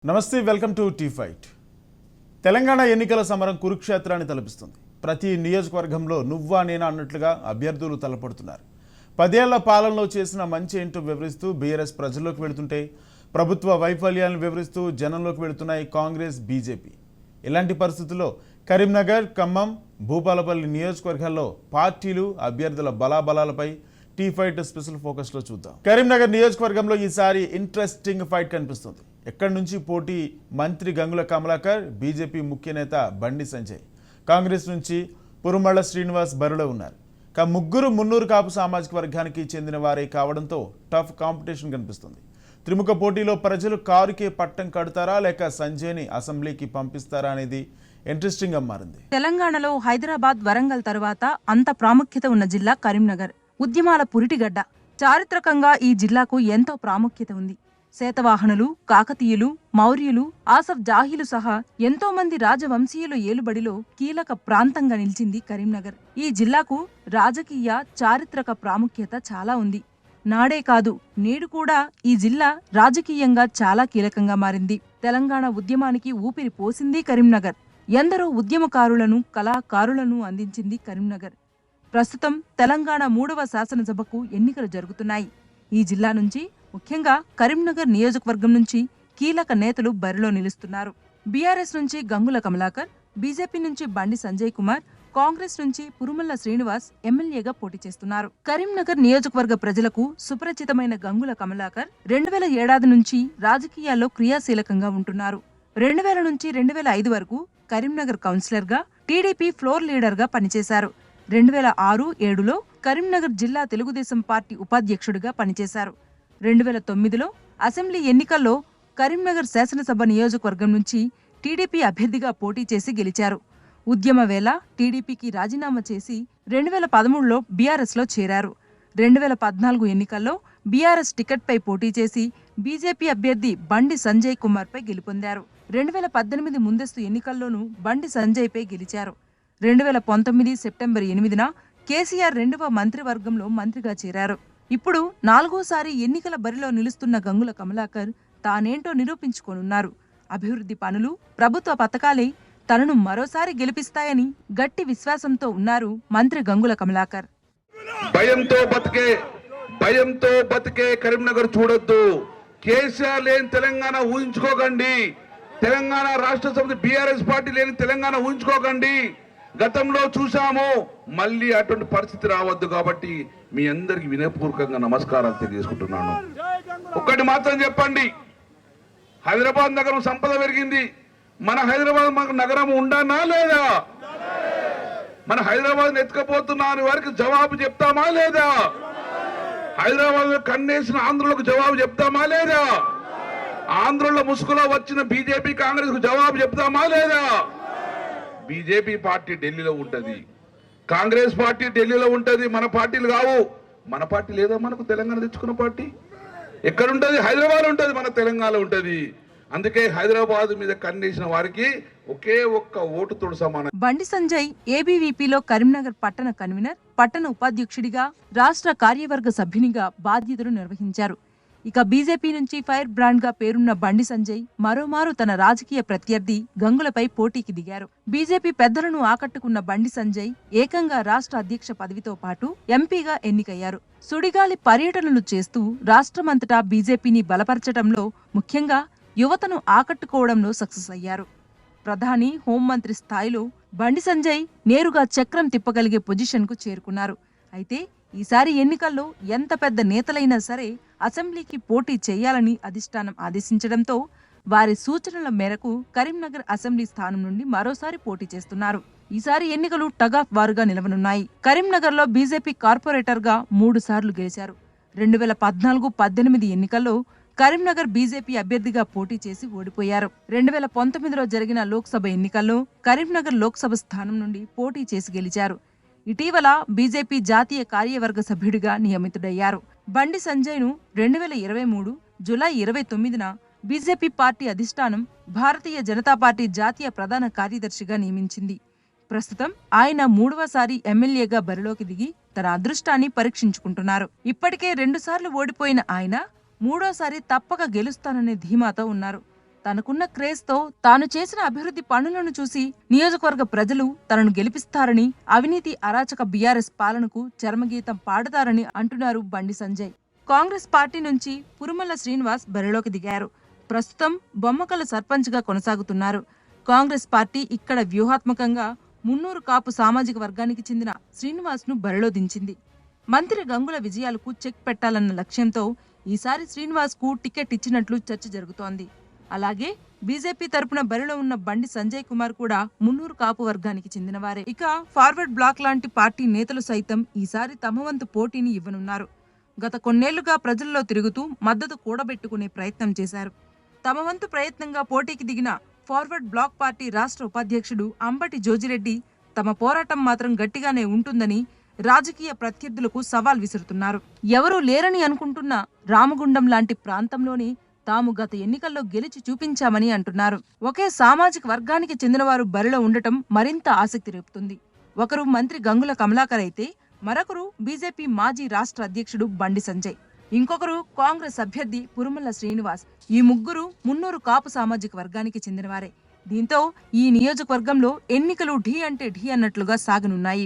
నమస్తే welcome to T fight. Telangana ఎన్నికల సమరం కురుక్షేత్రాన్ని తలపిస్తుంది. ప్రతి నియోజకవర్గంలో నువ్వా నేనా అన్నట్లుగా అభ్యర్థులు తలపడుతున్నారు. 10 ఏళ్ల పాలనలో చేసిన మంచి ఏంటో వివరిస్తూ బీఆర్ఎస్ ప్రజల్లోకి వెళుతుంటే, ప్రభుత్వ వైఫల్యాలను వివరిస్తూ జనంలోకి వెళుతున్నాయి కాంగ్రెస్, బీజేపీ. ఇలాంటి పరిస్థితుల్లో కరీంనగర్, ఖమ్మం, భూపాలపల్లి నియోజకవర్గాల్లో పార్టీలు, అభ్యర్థుల బలాబలాలపై టీ ఫైట్ స్పెషల్ ఫోకస్లో చూద్దాం. కరీంనగర్ నియోజకవర్గంలో ఈసారి ఇంట్రెస్టింగ్ ఫైట్ కనిపిస్తుంది. ఎక్కడి నుంచి పోటీ? మంత్రి గంగుల కమలాకర్, బీజేపీ ముఖ్య నేత బండి సంజయ్. కాంగ్రెస్ నుంచి పురుమళ్ళ శ్రీనివాస్ బరిలో ఉన్నారు. ముగ్గురు మున్నూరు కాపు సామాజిక వర్గానికి చెందిన వారే కావడంతో టఫ్ కాంపిటీషన్ కనిపిస్తుంది. త్రిముఖ పోటీలో ప్రజలు కారుకే పట్టం కడతారా లేక సంజయ్ని అసెంబ్లీకి పంపిస్తారా అనేది ఇంట్రెస్టింగ్ గా మారింది. తెలంగాణలో హైదరాబాద్, వరంగల్ తరువాత అంత ప్రాముఖ్యత ఉన్న జిల్లా కరీంనగర్. ఉద్యమాల పురిటిగడ్డ. చారిత్రకంగా ఈ జిల్లాకు ఎంతో ప్రాముఖ్యత ఉంది. శాతవాహనులు, కాకతీయులు, మౌర్యులు, ఆసఫ్ జాహీలు సహా ఎంతో మంది రాజవంశీయుల ఏలుబడిలో కీలక ప్రాంతంగా నిలిచింది కరీంనగర్. ఈ జిల్లాకు రాజకీయ, చారిత్రక ప్రాముఖ్యత చాలా ఉంది. నాడే కాదు, నేడు కూడా ఈ జిల్లా రాజకీయంగా చాలా కీలకంగా మారింది. తెలంగాణ ఉద్యమానికి ఊపిరి పోసింది కరీంనగర్. ఎందరో ఉద్యమకారులను, కళాకారులను అందించింది కరీంనగర్. ప్రస్తుతం తెలంగాణ 3వ శాసనసభకు ఎన్నికలు జరుగుతున్నాయి. ఈ జిల్లా నుంచి, ముఖ్యంగా కరీంనగర్ నియోజకవర్గం నుంచి కీలక నేతలు బరిలో నిలుస్తున్నారు. బీఆర్ఎస్ నుంచి గంగుల కమలాకర్, బీజేపీ నుంచి బండి సంజయ్ కుమార్, కాంగ్రెస్ నుంచి పురుమల్ల శ్రీనివాస్ ఎమ్మెల్యేగా పోటీ చేస్తున్నారు. కరీంనగర్ నియోజకవర్గ ప్రజలకు సుపరిచితమైన గంగుల కమలాకర్ 2007 నుంచి రాజకీయాల్లో క్రియాశీలకంగా ఉంటున్నారు. 2000 నుంచి 2005 వరకు కరీంనగర్ కౌన్సిలర్గా, టీడీపీ ఫ్లోర్ లీడర్గా పనిచేశారు. 2006-07లో కరీంనగర్ జిల్లా తెలుగుదేశం పార్టీ ఉపాధ్యక్షుడిగా పనిచేశారు. 2009లో అసెంబ్లీ ఎన్నికల్లో కరీంనగర్ శాసనసభ నియోజకవర్గం నుంచి టీడీపీ అభ్యర్థిగా పోటీ చేసి గెలిచారు. ఉద్యమ వేళ టీడీపీకి రాజీనామా చేసి 2013లో బీఆర్ఎస్లో చేరారు. 2014 ఎన్నికల్లో బీఆర్ఎస్ టికెట్పై పోటీ చేసి బీజేపీ అభ్యర్థి బండి సంజయ్ కుమార్పై గెలుపొందారు. 2018 ముందస్తు ఎన్నికల్లోనూ బండి సంజయ్పై గెలిచారు. 2019 సెప్టెంబర్ 8న కేసీఆర్ 2వ మంత్రివర్గంలో మంత్రిగా చేరారు. ఇప్పుడు 4వసారి ఎన్నికల బరిలో నిలుస్తున్న గంగుల కమలాకర్ తానేంటో నిరూపించుకోనున్నారు. అభివృద్ధి పనులు, ప్రభుత్వ పథకాలే తనను మరోసారి గెలిపిస్తాయని గట్టి విశ్వాసంతో ఉన్నారు మంత్రి గంగుల కమలాకర్. భయంతో బతికే కరీంనగర్ చూడొద్దు. కేసీఆర్ లేని తెలంగాణ ఊహించుకోకండి. తెలంగాణ రాష్ట్ర సమితి బీఆర్ఎస్ పార్టీ లేని తెలంగాణ ఊహించుకోకండి. గతంలో చూసాము, మళ్ళీ అటువంటి పరిస్థితి రావద్దు. కాబట్టి మీ అందరికి వినయపూర్వకంగా నమస్కారాలు తెలియజేసుకుంటున్నాను. ఒక్కటి మాత్రం చెప్పండి, హైదరాబాద్ నగరం సంపద పెరిగింది. మన హైదరాబాద్ నగరం ఉండనా లేదా? మన హైదరాబాద్ ఎత్తుకపోతున్నా అని వారికి జవాబు చెప్తామా లేదా? హైదరాబాద్ కన్నేసిన ఆంధ్రులకు జవాబు చెప్తామా లేదా? ఆంధ్రుల ముసుగులో వచ్చిన బీజేపీ, కాంగ్రెస్ కు జవాబు చెప్తామా లేదా? బీజేపీ పార్టీ ఢిల్లీలో ఉంటది, కాంగ్రెస్ పార్టీ ఢిల్లీలో ఉంటది. మన పార్టీలు కావు. మన పార్టీ లేదా? మనకు తెలంగాణ తెచ్చుకున్న పార్టీ ఎక్కడుంటది? హైదరాబాద్ ఉంటది, మన తెలంగాణలో ఉంటది. అందుకే హైదరాబాద్ మీద కన్నేసిన వారికి ఒకే ఒక్క ఓటుతోడు సమానం. బండి సంజయ్ ఏబీవీపీలో కరీంనగర్ పట్టణ కన్వీనర్, పట్టణ ఉపాధ్యక్షుడిగా, రాష్ట్ర కార్యవర్గ సభ్యునిగా బాధ్యతలు నిర్వహించారు. ఇక బీజేపీ నుంచి ఫైర్ బ్రాండ్ గా పేరున్న బండి సంజయ్ మరోమారు తన రాజకీయ ప్రత్యర్థి గంగులపై పోటీకి దిగారు. బీజేపీ పెద్దలను ఆకట్టుకున్న బండి సంజయ్ ఏకంగా రాష్ట్ర అధ్యక్ష పదవితో పాటు ఎంపీగా ఎన్నికయ్యారు. సుడిగాలి పర్యటనలు చేస్తూ రాష్ట్రమంతటా బీజేపీని బలపరచడంలో, ముఖ్యంగా యువతను ఆకట్టుకోవడంలో సక్సెస్ అయ్యారు. ప్రధాని, హోంమంత్రి స్థాయిలో బండి సంజయ్ నేరుగా చక్రం తిప్పగలిగే పొజిషన్కు చేరుకున్నారు. అయితే ఈసారి ఎన్నికల్లో ఎంత పెద్ద నేతలైనా సరే అసెంబ్లీకి పోటీ చేయాలని అధిష్టానం ఆదేశించడంతో వారి సూచనల మేరకు కరీంనగర్ అసెంబ్లీ స్థానం నుండి మరోసారి పోటీ చేస్తున్నారు. ఈసారి ఎన్నికలు టగ్ ఆఫ్ వారుగా నిలవనున్నాయి. కరీంనగర్లో బీజేపీ కార్పొరేటర్ గా 3 సార్లు గెలిచారు. 2014-18 ఎన్నికల్లో కరీంనగర్ బీజేపీ అభ్యర్థిగా పోటీ చేసి ఓడిపోయారు. 2019లో జరిగిన లోక్సభ ఎన్నికల్లో కరీంనగర్ లోక్సభ స్థానం నుండి పోటీ చేసి గెలిచారు. ఇటీవల బీజేపీ జాతీయ కార్యవర్గ సభ్యుడిగా నియమితుడయ్యారు. బండి సంజయ్ను 2023 జూలై 29న బీజేపీ పార్టీ అధిష్టానం భారతీయ జనతా పార్టీ జాతీయ ప్రధాన కార్యదర్శిగా నియమించింది. ప్రస్తుతం ఆయన 3వసారి ఎమ్మెల్యేగా బరిలోకి దిగి తన అదృష్టాన్ని పరీక్షించుకుంటున్నారు. ఇప్పటికే 2 సార్లు ఓడిపోయిన ఆయన మూడోసారి తప్పక గెలుస్తాననే ధీమాతో ఉన్నారు. తనకున్న క్రేజ్తో తాను చేసిన అభివృద్ధి పనులను చూసి నియోజకవర్గ ప్రజలు తనను గెలిపిస్తారని, అవినీతి అరాచక బీఆర్ఎస్ పాలనకు చరమగీతం పాడతారని అంటున్నారు బండి సంజయ్. కాంగ్రెస్ పార్టీ నుంచి పురుమల్ల శ్రీనివాస్ బరిలోకి దిగారు. ప్రస్తుతం బొమ్మకల సర్పంచ్గా కొనసాగుతున్నారు. కాంగ్రెస్ పార్టీ ఇక్కడ వ్యూహాత్మకంగా మున్నూరు కాపు సామాజిక వర్గానికి చెందిన శ్రీనివాస్ను బరిలో దించింది. మంత్రి గంగుల విజయాలకు చెక్ పెట్టాలన్న లక్ష్యంతో ఈసారి శ్రీనివాస్కు టికెట్ ఇచ్చినట్లు చర్చ జరుగుతోంది. అలాగే బీజేపీ తరపున బరిలో ఉన్న బండి సంజయ్ కుమార్ కూడా మున్నూరు కాపు వర్గానికి చెందినవారే. ఇక ఫార్వర్డ్ బ్లాక్ లాంటి పార్టీ నేతలు సైతం ఈసారి తమ వంతు పోటీని ఇవ్వనున్నారు. గత కొన్నేళ్లుగా ప్రజల్లో తిరుగుతూ మద్దతు కూడబెట్టుకునే ప్రయత్నం చేశారు. తమ వంతు ప్రయత్నంగా పోటీకి దిగిన ఫార్వర్డ్ బ్లాక్ పార్టీ రాష్ట్ర ఉపాధ్యక్షుడు అంబటి జోజిరెడ్డి తమ పోరాటం మాత్రం గట్టిగానే ఉంటుందని రాజకీయ ప్రత్యర్థులకు సవాల్ విసురుతున్నారు. ఎవరూ లేరని అనుకుంటున్న రామగుండం లాంటి ప్రాంతంలోనే తాము గత ఎన్నికల్లో గెలిచి చూపించామని అంటున్నారు. ఒకే సామాజిక వర్గానికి చెందినవారు బరిలో ఉండటం మరింత ఆసక్తి రేపుతుంది. ఒకరు మంత్రి గంగుల కమలాకర్ అయితే మరొకరు బీజేపీ మాజీ రాష్ట్ర అధ్యక్షుడు బండి సంజయ్, ఇంకొకరు కాంగ్రెస్ అభ్యర్థి పురుమల్ల శ్రీనివాస్. ఈ ముగ్గురు మున్నూరు కాపు సామాజిక వర్గానికి చెందినవారే. దీంతో ఈ నియోజకవర్గంలో ఎన్నికలు ఢీ అంటే ఢీ అన్నట్లుగా సాగనున్నాయి.